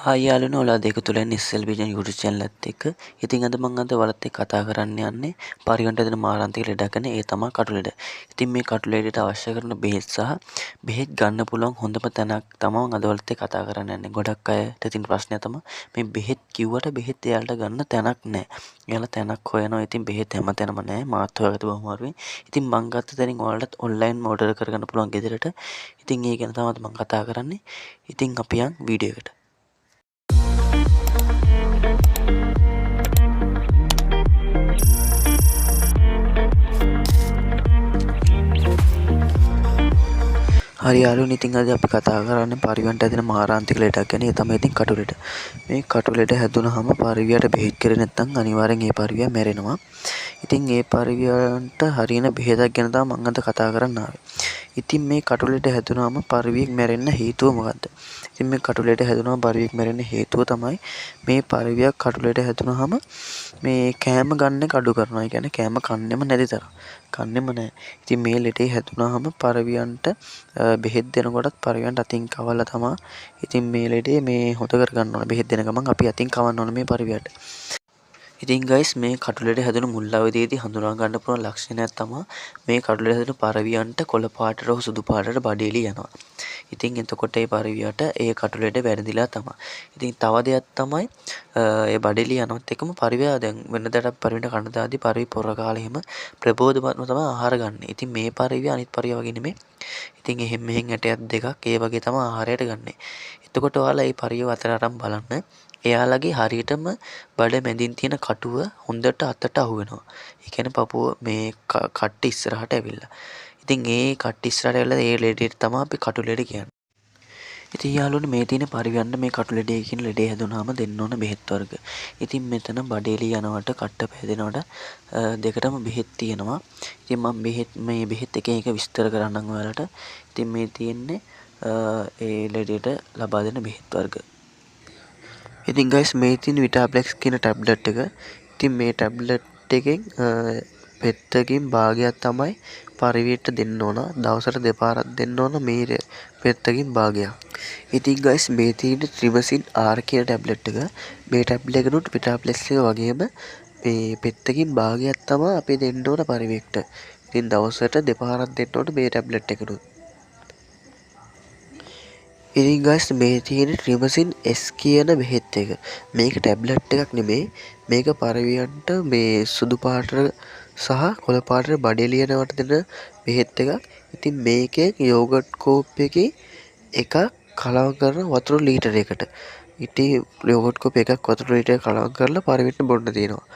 Hi යාළුවනේ ඔයාලා දෙක තුලින් SL Vision YouTube channel එකත් එක්ක. ඉතින් අද මම ඔයාලත් එක්ක කතා කරන්න යන්නේ පරිගණක දෙන මාරාන්තික ලෙඩක් ගැන. ඒ තමයි කටු ලෙඩ. ඉතින් මේ කටු ලෙඩට අවශ්‍ය කරන බෙහෙත් සහ බෙහෙත් ගන්න පුළුවන් හොඳම තැනක් තමයි අද ඔයාලත් එක්ක කතා කරන්න යන්නේ. ගොඩක් අයට තියෙන ප්‍රශ්නය තමයි මේ බෙහෙත් කිව්වට බෙහෙත් එයාලට ගන්න තැනක් නැහැ. එයාලා තැනක් හොයනවා. ඉතින් බෙහෙත් හැමතැනම නැහැ. මාත් හොයාගත්ත බොහොම අමාරුයි. ඉතින් මං ගත්ත තැනින් ඔයාලට ඔන්ලයින් ඕඩර් කරගන්න පුළුවන් ගෙදරට. ඉතින් ඒ ගැන තමයි මම කතා කරන්නේ. ඉතින් අපි යන් වීඩියෝ එකට. හරි යාළුවනේ ඉතින් අද අපි කතා කරන්නේ පරිවන්ට හැදෙන මාරාන්තික ලෙඩක් ගැන. ඒ තමයි ඉතින් කටු ලෙඩ. මේ කටු ලෙඩ හැදුනහම පරිවියට බෙහෙත් කරේ නැත්නම් අනිවාර්යෙන් ඒ පරිවියා මැරෙනවා. ඉතින් ඒ පරිවියන්ට හරියන බෙහෙතක් ගැන තමයි මම අද කතා කරන්න ආවේ. ඉතින් මේ කටු ලෙඩ හැදුනහම පරිවියෙක් මැරෙන්න හේතුව මොකද්ද? ඉතින් මේ කටු ලෙඩ හැදුනහම පරිවියෙක් මැරෙන්න හේතුව තමයි මේ පරිවියක් කටු ලෙඩ හැදුනහම මේ කෑම ගන්න එක අඩු කරනවා. ඒ කියන්නේ කෑම කන්නෙම නැති තරම්. කන්නෙම නැහැ. ඉතින් මේ ලෙඩේ හැදුනහම පරිවියන්ට බෙහෙත් දෙනකොටත් පරිවියන්ට අතින් කවලා තමයි ඉතින් මේ ලෙඩේ මේ හොද කරගන්න ඕන. බෙහෙත් දෙන ගමන් අපි අතින් කවන්න ඕන මේ පරිවියට. ඉතින් ගයිස් මේ කටු ලෙඩ හැදුණු මුල් අවධියේදී හඳුනා ගන්න පුළුවන් ලක්ෂණයක් තමයි මේ කටු ලෙඩ හැදුණු පරිවියන්ට කොළ පාටට හෝ සුදු පාටට බඩේලි යනවා. ඉතින් එතකොට ඒ පරිවියට ඒ කටු ලෙඩ වැරදිලා තමයි. ඉතින් තව දෙයක් තමයි ඒ බඩේලි යනවත් එකම පරිවිය දැන් වෙනදට පරිවියට කන දාදී පරිවි පොර කාලේ එහෙම ප්‍රබෝධමත්ව තමයි ආහාර ගන්න. ඉතින් මේ පරිවිය අනිත් පරිවිය වගේ නෙමෙයි. ඉතින් එහෙන් මෙහෙන් ඇටයක් දෙකක් ඒ වගේ තමයි ආහාරයට ගන්නෙ. එතකොට ඔයාලා මේ පරිවිය අතර අරන් බලන්න. එයාලගේ හරියටම බඩ මැදින් තියෙන කටුව හොඳට අතට අහු වෙනවා. ඒ කියන්නේ පපුව මේ කට්ට ඉස්සරහට ඇවිල්ලා. ඉතින් ඒ කට්ට ඉස්සරහට ඇවිල්ලා ඒ ලෙඩේට තමයි අපි කටු ලෙඩ කියන්නේ. ඉතින් යාළුවනේ මේ තියෙන පරිවන්න මේ කටු ලෙඩේ කියන ලෙඩේ හැදුනහම දෙන්න ඕන බෙහෙත් වර්ග. ඉතින් මෙතන බඩේලි යනවට කට්ට පැදෙනවට දෙකටම බෙහෙත් තියෙනවා. ඉතින් මම මේ බෙහෙත් එක එක විස්තර කරන්නම් ඔයාලට. ඉතින් මේ තියෙන්නේ ඒ ලෙඩේට ලබා දෙන බෙහෙත් වර්ග. ඉතින් guys මේ තියෙන විටාප්ලෙක්ස් කියන ටැබ්ලට් එක. ඉතින් මේ ටැබ්ලට් එකෙන් පෙත්තකින් භාගයක් තමයි පරිවියට දෙන්න ඕන. දවසට දෙපාරක් දෙන්න ඕන මේ පෙත්තකින් භාගයක්. ඉතින් guys මේ තියෙන ට්‍රිමසින් R කියන ටැබ්ලට් එක. මේ ටැබ්ලට් එකනොත් විටාප්ලෙක්ස් එක වගේම මේ පෙත්තකින් භාගයක් තමයි අපි දෙන්න ඕන පරිවියට. ඉතින් දවසට දෙපාරක් දෙන්න ඕන මේ ටැබ්ලට් එකනොත්. ඉතින් guys මේ තියෙන ට්‍රිමසින් S කියන බෙහෙත් එක. මේක ටැබ්ලට් එකක් නෙමෙයි. මේක පරිවියන්ට මේ සුදු පාට සහ කොළ පාට බඩේ ලියනවට දෙන බෙහෙත් එකක්. ඉතින් මේකේ යෝගට් කෝප් එකේ එකක් කලවම් කරන වතුර ලීටරයකට. ඉතින් යෝගට් කෝප් එකක් වතුර ලීටරයකට කලවම් කරලා පරිවියට බොන්න තියෙනවා.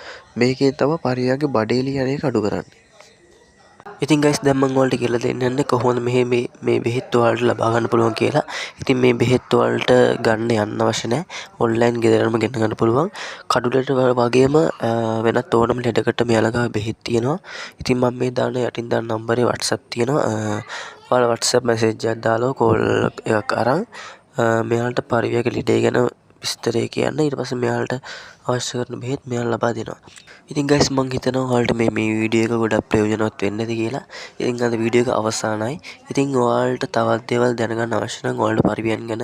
මේකෙන් තමයි පරිවියගේ බඩේ ලියන එක අඩු කරන්නේ. ඉතින් guys දැන් මම ඔයාලට කියලා දෙන්න යන්නේ කොහොමද මේ බෙහෙත් ඔයාලට ලබා ගන්න පුළුවන් කියලා. ඉතින් මේ බෙහෙත් ඔයාලට ගන්න යන්න අවශ්‍ය නැහැ. ඔන්ලයින් ගෙදරම ගෙන ගන්න පුළුවන්. කඩු ලෙඩ වගේම වෙනත් ඕනම ලෙඩකට මෙයාලා ගාව බෙහෙත් තියෙනවා. ඉතින් මම මේ දාන යටින් දාන නම්බරේ WhatsApp තියෙනවා. ඔයාලා WhatsApp message එකක් දාලා කෝල් එකක් අරන් මෙයාලට පරිවියක ලෙඩේ ගැන විස්තරය කියන්න. ඊට පස්සේ මෙයාලට අවශ්‍ය කරන බෙහෙත් මෙයාලා ලබා දෙනවා. ඉතින් guys මම හිතනවා ඔයාලට මේ වීඩියෝ එක ගොඩක් ප්‍රයෝජනවත් වෙන්න ඇති කියලා. ඉතින් අද වීඩියෝ එක අවසానයි. ඉතින් ඔයාලට තවත් දේවල් දැනගන්න අවශ්‍ය නම් ඔයාලට පරිවියන් ගැන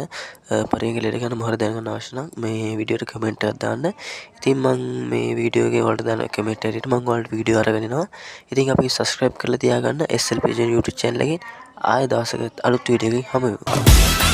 පරිවියන් ලෙඩ ගැන මොහොර දැනගන්න අවශ්‍ය නම් මේ වීඩියෝට කමෙන්ට් එකක් දාන්න. ඉතින් මම මේ වීඩියෝ එකේ ඔයාලට දාන කමෙන්ට් එකේට මම ඔයාලට වීඩියෝ අරගෙන එනවා. ඉතින් අපි subscribe කරලා තියාගන්න SL Vision YouTube channel එකෙන් ආයෙ දවසක අලුත් වීඩියෝ එකකින් හමු වෙමු.